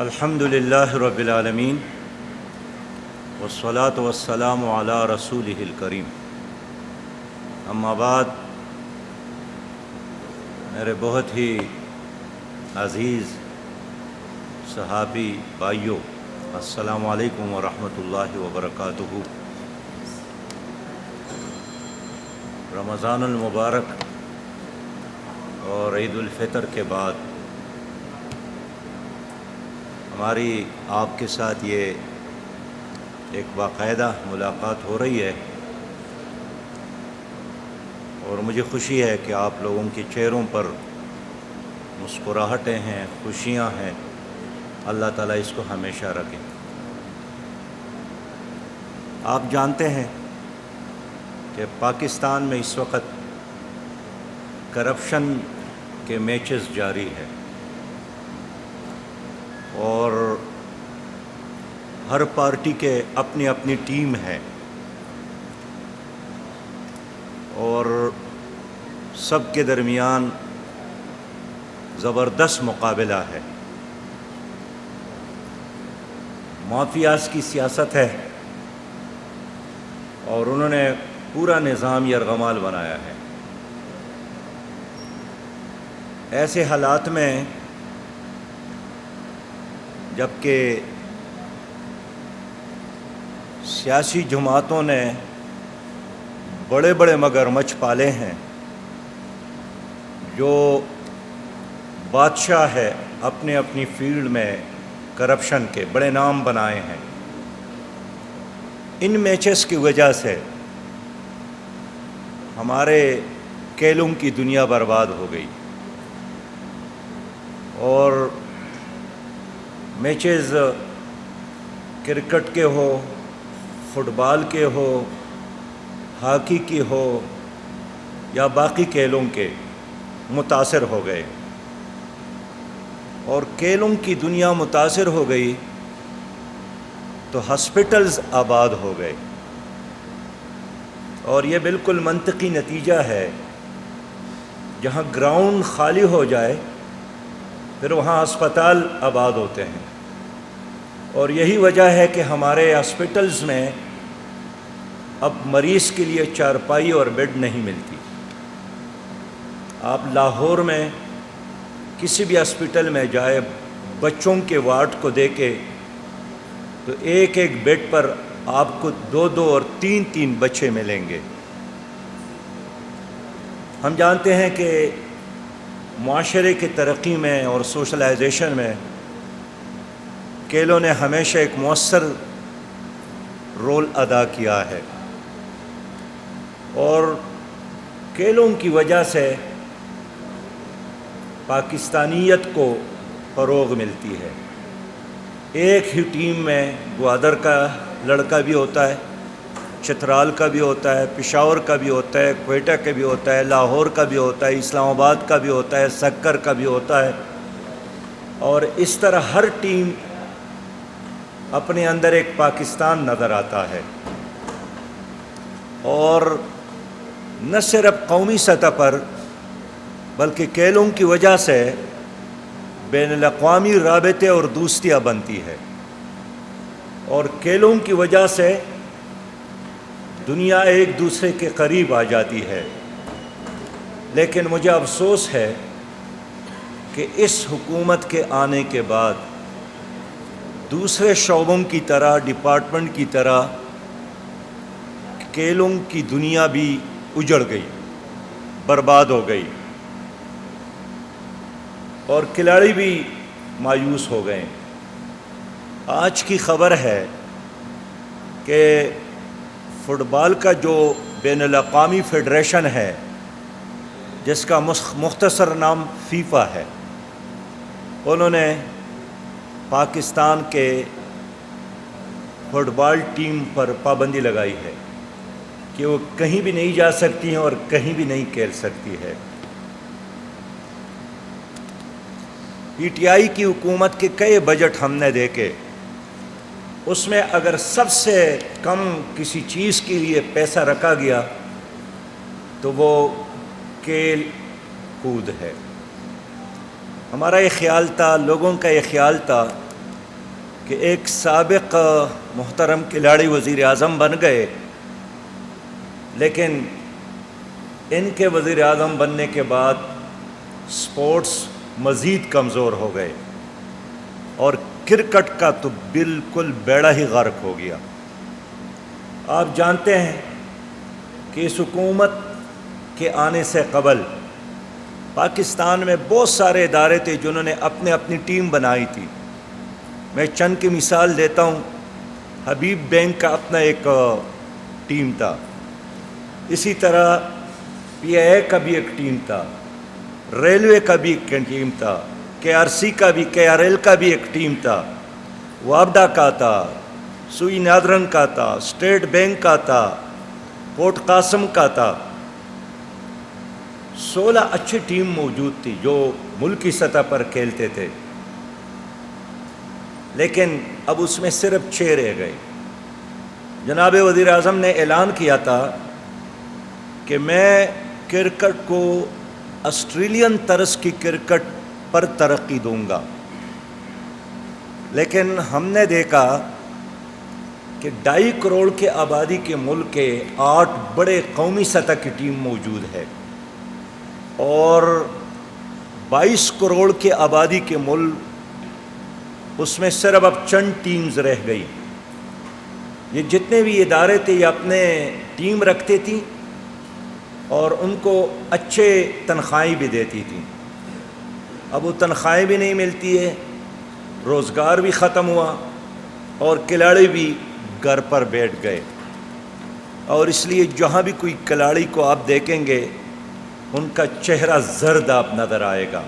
الحمد للہ رب العالمین والصلاة والسلام علی رسولہ الکریم، اما بعد، میرے بہت ہی عزیز صحابی بھائیوں، السلام علیکم ورحمۃ اللہ وبرکاتہ۔ رمضان المبارک اور عید الفطر کے بعد ہماری آپ کے ساتھ یہ ایک باقاعدہ ملاقات ہو رہی ہے، اور مجھے خوشی ہے کہ آپ لوگوں کے چہروں پر مسکراہٹیں ہیں، خوشیاں ہیں۔ اللہ تعالیٰ اس کو ہمیشہ رکھے۔ آپ جانتے ہیں کہ پاکستان میں اس وقت کرپشن کے میچز جاری ہے، اور ہر پارٹی کے اپنی اپنی ٹیم ہے، اور سب کے درمیان زبردست مقابلہ ہے۔ مافیاز کی سیاست ہے، اور انہوں نے پورا نظام یرغمال بنایا ہے۔ ایسے حالات میں جبکہ سیاسی جماعتوں نے بڑے بڑے مگرمچھ پالے ہیں، جو بادشاہ ہے، اپنے اپنی فیلڈ میں کرپشن کے بڑے نام بنائے ہیں، ان میچز کی وجہ سے ہمارے کھیلوں کی دنیا برباد ہو گئی، اور میچز کرکٹ کے ہو، فٹ بال کے ہو، ہاکی کی ہو، یا باقی کھیلوں کے متاثر ہو گئے، اور کھیلوں کی دنیا متاثر ہو گئی تو ہاسپٹلز آباد ہو گئے، اور یہ بالکل منطقی نتیجہ ہے۔ جہاں گراؤنڈ خالی ہو جائے پھر وہاں ہسپتال آباد ہوتے ہیں، اور یہی وجہ ہے کہ ہمارے ہاسپٹلز میں اب مریض کے لیے چارپائی اور بیڈ نہیں ملتی۔ آپ لاہور میں کسی بھی ہاسپٹل میں جائے، بچوں کے وارڈ کو دیکھے تو ایک ایک بیڈ پر آپ کو 2 اور 3 بچے ملیں گے۔ ہم جانتے ہیں کہ معاشرے کی ترقی میں اور سوشلائزیشن میں کھیلوں نے ہمیشہ ایک مؤثر رول ادا کیا ہے، اور کھیلوں کی وجہ سے پاکستانیت کو فروغ ملتی ہے۔ ایک ہی ٹیم میں گوادر کا لڑکا بھی ہوتا ہے، چترال کا بھی ہوتا ہے، پشاور کا بھی ہوتا ہے، کوئٹہ کا بھی ہوتا ہے، لاہور کا بھی ہوتا ہے، اسلام آباد کا بھی ہوتا ہے، سکر کا بھی ہوتا ہے، اور اس طرح ہر ٹیم اپنے اندر ایک پاکستان نظر آتا ہے۔ اور نہ صرف قومی سطح پر بلکہ کھیلوں کی وجہ سے بین الاقوامی رابطے اور دوستیاں بنتی ہے، اور کھیلوں کی وجہ سے دنیا ایک دوسرے کے قریب آ جاتی ہے۔ لیکن مجھے افسوس ہے کہ اس حکومت کے آنے کے بعد دوسرے شعبوں کی طرح، ڈپارٹمنٹ کی طرح، کھیلوں کی دنیا بھی اجڑ گئی، برباد ہو گئی، اور کھلاڑی بھی مایوس ہو گئے۔ آج کی خبر ہے کہ فٹ بال کا جو بین الاقوامی فیڈریشن ہے، جس کا مختصر نام فیفا ہے، انہوں نے پاکستان کے فٹ بال ٹیم پر پابندی لگائی ہے کہ وہ کہیں بھی نہیں جا سکتی ہیں اور کہیں بھی نہیں کھیل سکتی ہے۔ پی ٹی آئی کی حکومت کے کئی بجٹ ہم نے دیکھے، اس میں اگر سب سے کم کسی چیز کے لیے پیسہ رکھا گیا تو وہ کھیل کود ہے۔ ہمارا یہ خیال تھا، لوگوں کا یہ خیال تھا کہ ایک سابق محترم کھلاڑی وزیر اعظم بن گئے، لیکن ان کے وزیر اعظم بننے کے بعد سپورٹس مزید کمزور ہو گئے اور کرکٹ کا تو بالکل بیڑا ہی غرق ہو گیا۔ آپ جانتے ہیں کہ اس حکومت کے آنے سے قبل پاکستان میں بہت سارے ادارے تھے جنہوں نے اپنی ٹیم بنائی تھی۔ میں چند کی مثال دیتا ہوں۔ حبیب بینک کا اپنا ایک ٹیم تھا، اسی طرح پی آئی اے کا بھی ایک ٹیم تھا، ریلوے کا بھی ایک ٹیم تھا، کے آر سی کا بھی، کے آر ایل کا بھی ایک ٹیم تھا، وابڈا کا تھا، سوئی نادرن کا تھا، اسٹیٹ بینک کا تھا، پورٹ قاسم کا تھا۔ 16 اچھی ٹیم موجود تھی جو ملکی سطح پر کھیلتے تھے، لیکن اب اس میں صرف 6 رہ گئے۔ جناب وزیر اعظم نے اعلان کیا تھا کہ میں کرکٹ کو آسٹریلین طرز کی کرکٹ پر ترقی دوں گا، لیکن ہم نے دیکھا کہ 2.5 کروڑ کے آبادی کے ملک کے 8 بڑے قومی سطح کی ٹیم موجود ہے اور 22 کروڑ کے آبادی کے ملک، اس میں صرف اب چند ٹیمز رہ گئی۔ یہ جتنے بھی ادارے تھے یہ اپنے ٹیم رکھتے تھیں اور ان کو اچھے تنخواہیں بھی دیتی تھیں۔ اب وہ تنخواہیں بھی نہیں ملتی ہے، روزگار بھی ختم ہوا اور کھلاڑی بھی گھر پر بیٹھ گئے۔ اور اس لیے جہاں بھی کوئی کھلاڑی کو آپ دیکھیں گے ان کا چہرہ زرد آپ نظر آئے گا۔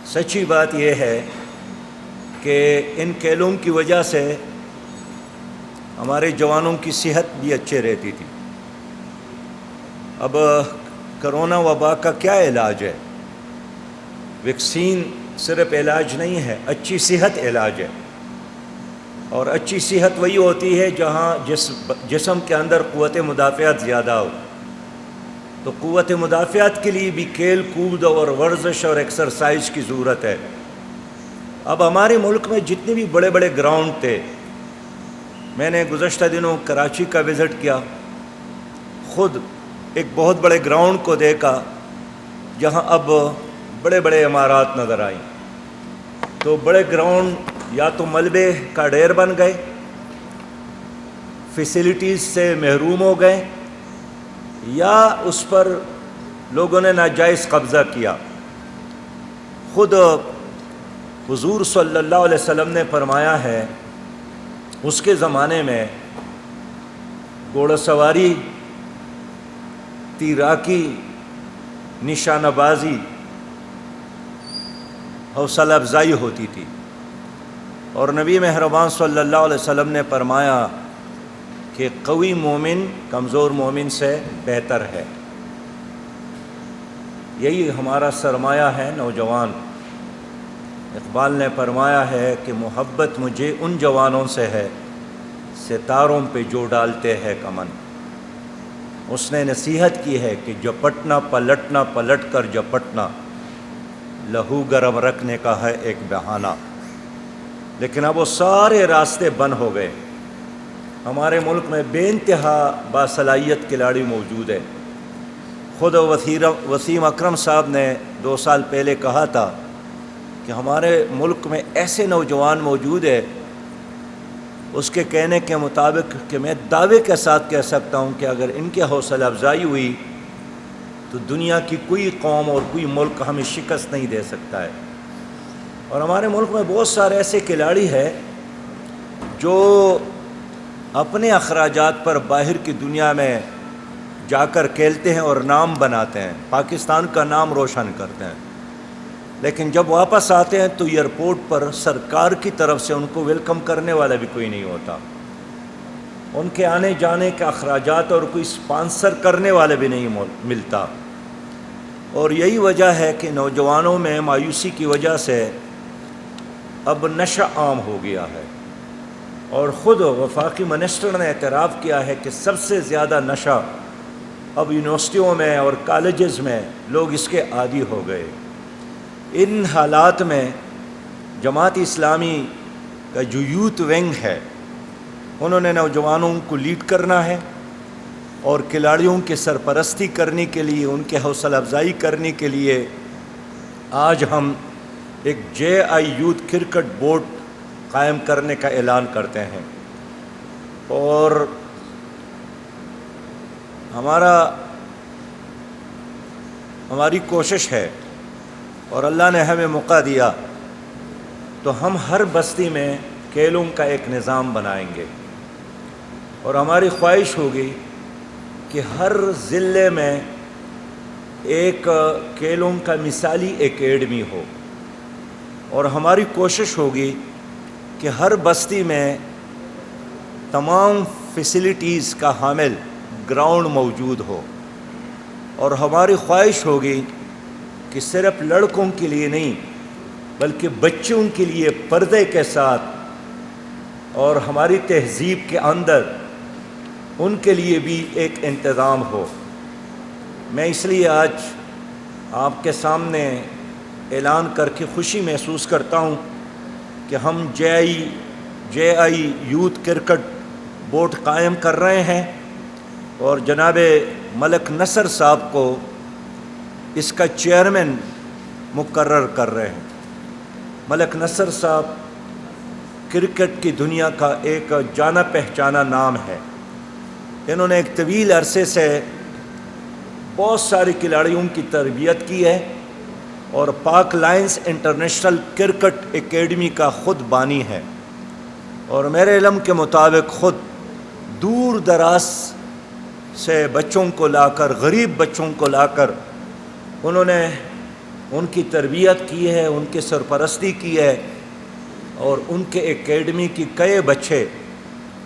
سچی بات یہ ہے کہ ان کھیلوں کی وجہ سے ہمارے جوانوں کی صحت بھی اچھے رہتی تھی۔ اب کرونا وبا کا کیا علاج ہے؟ ویکسین صرف علاج نہیں ہے، اچھی صحت علاج ہے، اور اچھی صحت وہی ہوتی ہے جہاں جسم کے اندر قوت مدافعت زیادہ ہو۔ تو قوت مدافعت کے لیے بھی کھیل کود اور ورزش اور ایکسرسائز کی ضرورت ہے۔ اب ہمارے ملک میں جتنے بھی بڑے بڑے گراؤنڈ تھے، میں نے گزشتہ دنوں کراچی کا وزٹ کیا، خود ایک بہت بڑے گراؤنڈ کو دیکھا جہاں اب بڑے بڑے عمارات نظر آئیں۔ تو بڑے گراؤنڈ یا تو ملبے کا ڈھیر بن گئے، فیسلٹیز سے محروم ہو گئے، یا اس پر لوگوں نے ناجائز قبضہ کیا۔ خود حضور صلی اللہ علیہ وسلم نے فرمایا ہے اس کے زمانے میں گھوڑا سواری، تیراکی، نشانہ بازی، حوصلہ افزائی ہوتی تھی، اور نبی مہربان صلی اللہ علیہ وسلم نے فرمایا کہ قوی مومن کمزور مومن سے بہتر ہے۔ یہی ہمارا سرمایہ ہے نوجوان۔ اقبال نے فرمایا ہے کہ محبت مجھے ان جوانوں سے ہے ستاروں پہ جو ڈالتے ہیں کمن۔ اس نے نصیحت کی ہے کہ جپٹنا پلٹنا، پلٹ کر جپٹنا، لہو گرم رکھنے کا ہے ایک بہانہ۔ لیکن اب وہ سارے راستے بند ہو گئے۔ ہمارے ملک میں بے انتہا باصلاحیت کھلاڑی موجود ہے۔ خود وسیم اکرم صاحب نے 2 سال پہلے کہا تھا کہ ہمارے ملک میں ایسے نوجوان موجود ہے، اس کے کہنے کے مطابق کہ میں دعوے کے ساتھ کہہ سکتا ہوں کہ اگر ان کی حوصلہ افزائی ہوئی تو دنیا کی کوئی قوم اور کوئی ملک ہمیں شکست نہیں دے سکتا ہے۔ اور ہمارے ملک میں بہت سارے ایسے کھلاڑی ہیں جو اپنے اخراجات پر باہر کی دنیا میں جا کر کھیلتے ہیں اور نام بناتے ہیں، پاکستان کا نام روشن کرتے ہیں، لیکن جب واپس آتے ہیں تو ایئرپورٹ پر سرکار کی طرف سے ان کو ویلکم کرنے والا بھی کوئی نہیں ہوتا، ان کے آنے جانے کے اخراجات اور کوئی سپانسر کرنے والے بھی نہیں ملتا۔ اور یہی وجہ ہے کہ نوجوانوں میں مایوسی کی وجہ سے اب نشہ عام ہو گیا ہے، اور خود وفاقی منسٹر نے اعتراف کیا ہے کہ سب سے زیادہ نشہ اب یونیورسٹیوں میں اور کالجز میں لوگ اس کے عادی ہو گئے۔ ان حالات میں جماعت اسلامی کا جو یوتھ ونگ ہے انہوں نے نوجوانوں کو لیڈ کرنا ہے اور کھلاڑیوں کی سرپرستی کرنے کے لیے، ان کے حوصلہ افزائی کرنے کے لیے آج ہم ایک JI یوتھ کرکٹ بورڈ قائم کرنے کا اعلان کرتے ہیں۔ اور ہماری کوشش ہے اور اللہ نے ہمیں موقع دیا تو ہم ہر بستی میں کھیلوں کا ایک نظام بنائیں گے، اور ہماری خواہش ہوگی کہ ہر ضلع میں ایک کھیلوں کا مثالی اکیڈمی ہو، اور ہماری کوشش ہوگی کہ ہر بستی میں تمام فیسلٹیز کا حامل گراؤنڈ موجود ہو، اور ہماری خواہش ہوگی کہ صرف لڑکوں کے لیے نہیں بلکہ بچوں کے لیے پردے کے ساتھ اور ہماری تہذیب کے اندر ان کے لیے بھی ایک انتظام ہو۔ میں اس لیے آج آپ کے سامنے اعلان کر کے خوشی محسوس کرتا ہوں کہ ہم JI یوتھ کرکٹ بورڈ قائم کر رہے ہیں، اور جناب ملک نصر صاحب کو اس کا چیئرمین مقرر کر رہے ہیں۔ ملک نصر صاحب کرکٹ کی دنیا کا ایک جانا پہچانا نام ہے۔ انہوں نے ایک طویل عرصے سے بہت سارے کھلاڑیوں کی تربیت کی ہے، اور پاک لائنز انٹرنیشنل کرکٹ اکیڈمی کا خود بانی ہے، اور میرے علم کے مطابق خود دور دراز سے بچوں کو لا کر، غریب بچوں کو لا کر انہوں نے ان کی تربیت کی ہے، ان کی سرپرستی کی ہے، اور ان کے اکیڈمی کی کئی بچے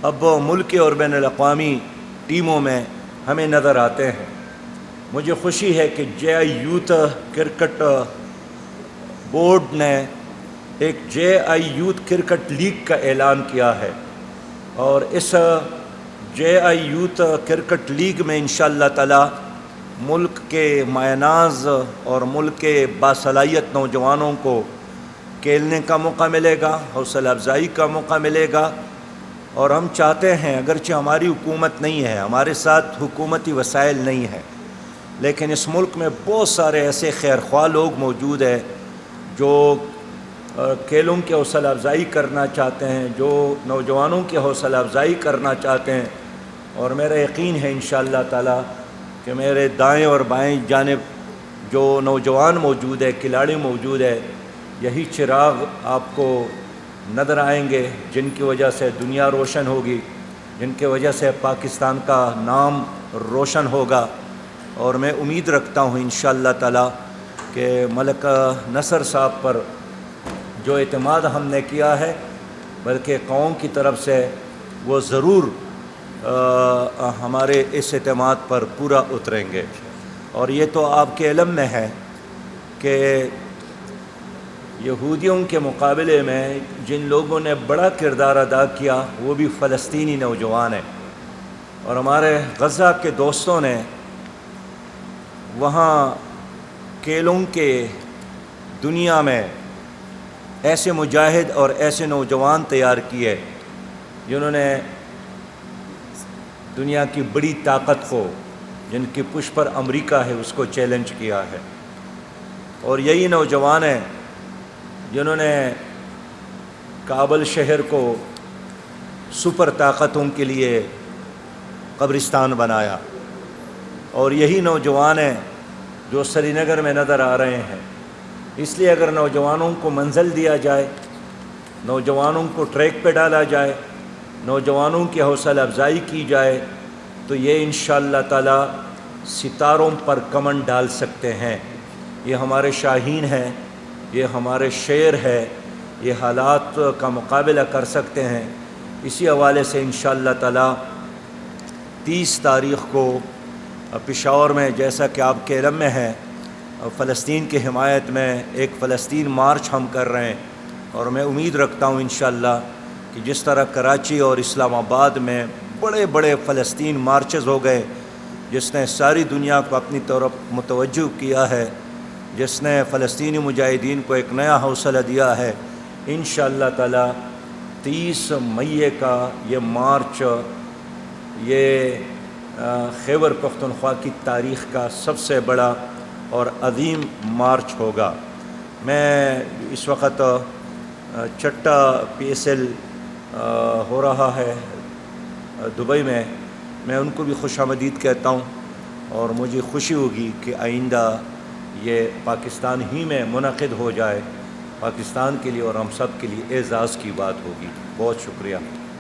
اب ملکی اور بین الاقوامی ٹیموں میں ہمیں نظر آتے ہیں۔ مجھے خوشی ہے کہ JI یوتھ کرکٹ بورڈ نے ایک JI یوتھ کرکٹ لیگ کا اعلان کیا ہے، اور اس JI یوتھ کرکٹ لیگ میں انشاءاللہ تعالی ملک کے مایہ ناز اور ملک کے باصلاحیت نوجوانوں کو کھیلنے کا موقع ملے گا، حوصلہ افزائی کا موقع ملے گا، اور ہم چاہتے ہیں، اگرچہ ہماری حکومت نہیں ہے، ہمارے ساتھ حکومتی وسائل نہیں ہیں، لیکن اس ملک میں بہت سارے ایسے خیرخواہ لوگ موجود ہیں جو کھیلوں کی حوصلہ افزائی کرنا چاہتے ہیں، جو نوجوانوں کی حوصلہ افزائی کرنا چاہتے ہیں، اور میرا یقین ہے انشاءاللہ تعالی کہ میرے دائیں اور بائیں جانب جو نوجوان موجود ہے، کھلاڑی موجود ہے، یہی چراغ آپ کو نظر آئیں گے جن کی وجہ سے دنیا روشن ہوگی، جن کی وجہ سے پاکستان کا نام روشن ہوگا۔ اور میں امید رکھتا ہوں انشاءاللہ تعالی کہ ملک نصر صاحب پر جو اعتماد ہم نے کیا ہے، بلکہ قوم کی طرف سے وہ ضرور ہمارے اس اعتماد پر پورا اتریں گے۔ اور یہ تو آپ کے علم میں ہے کہ یہودیوں کے مقابلے میں جن لوگوں نے بڑا کردار ادا کیا وہ بھی فلسطینی نوجوان ہیں، اور ہمارے غزہ کے دوستوں نے وہاں کھیلوں کے دنیا میں ایسے مجاہد اور ایسے نوجوان تیار کیے جنہوں نے دنیا کی بڑی طاقت کو، جن کی پشت پر امریکہ ہے، اس کو چیلنج کیا ہے، اور یہی نوجوان ہیں جنہوں نے کابل شہر کو سپر طاقتوں کے لیے قبرستان بنایا، اور یہی نوجوان ہیں جو سری نگر میں نظر آ رہے ہیں۔ اس لیے اگر نوجوانوں کو منزل دیا جائے، نوجوانوں کو ٹریک پہ ڈالا جائے، نوجوانوں کی حوصلہ افزائی کی جائے، تو یہ انشاءاللہ تعالی ستاروں پر کمن ڈال سکتے ہیں۔ یہ ہمارے شاہین ہیں، یہ ہمارے شیر ہے، یہ حالات کا مقابلہ کر سکتے ہیں۔ اسی حوالے سے انشاءاللہ تعالی 30 تاریخ کو پشاور میں، جیسا کہ آپ کے علم میں ہے، فلسطین کی حمایت میں ایک فلسطین مارچ ہم کر رہے ہیں، اور میں امید رکھتا ہوں انشاءاللہ کہ جس طرح کراچی اور اسلام آباد میں بڑے بڑے فلسطین مارچز ہو گئے، جس نے ساری دنیا کو اپنی طرف متوجہ کیا ہے، جس نے فلسطینی مجاہدین کو ایک نیا حوصلہ دیا ہے، انشاءاللہ تعالی 30 مئی کا یہ مارچ یہ خیبر پختونخوا کی تاریخ کا سب سے بڑا اور عظیم مارچ ہوگا۔ میں اس وقت چٹا PSL ہو رہا ہے دبئی میں ان کو بھی خوش آمدید کہتا ہوں، اور مجھے خوشی ہوگی کہ آئندہ یہ پاکستان ہی میں منعقد ہو جائے۔ پاکستان کے لیے اور ہم سب کے لیے اعزاز کی بات ہوگی۔ بہت شکریہ۔